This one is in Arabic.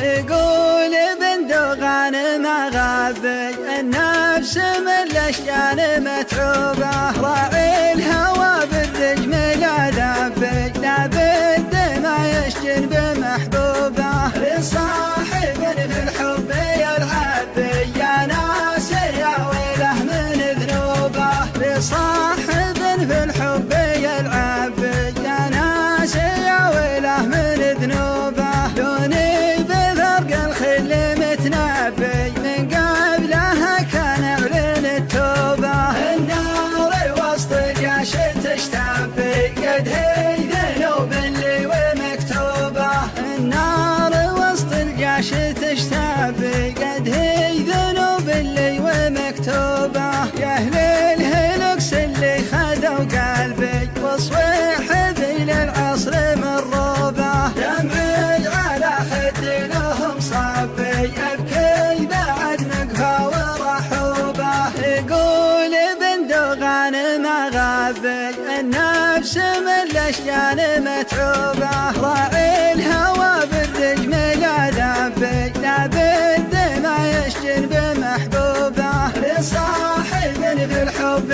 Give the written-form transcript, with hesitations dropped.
يقول بندقان ما غابي النفس من الاشجان متعوبه، راعي الهوى بالرجم لا ذابي لابد ما يشجن بمحبوبه، لصاحب في الحب يلعب يا ناس يا ويله من ذنوبه، لصاحب في الحب يلعب يا ناس يا ويله من ذنوبه، دوني بفرق الخل متنبي من قبلها كان اعلن التوبه، النار وسط الجيش تشتبي قد هي ذنوب اللي ومكتوبه، النار وسط الجيش تشتبي قد هي ذنوب اللي ومكتوبه، يا اهل الهلكس اللي خذوا قلبي وصويح ذي للعصر مروبه، دمعي على خدي لهم صبي ابكي بعد نقفه ورحوبه، يقول بندقان ما غابي النفس من الاشجان متعوبه، راعي الهوى بالرجم لا ذابي لابد ما يشجن بمحبوبه، لصاحب في الحب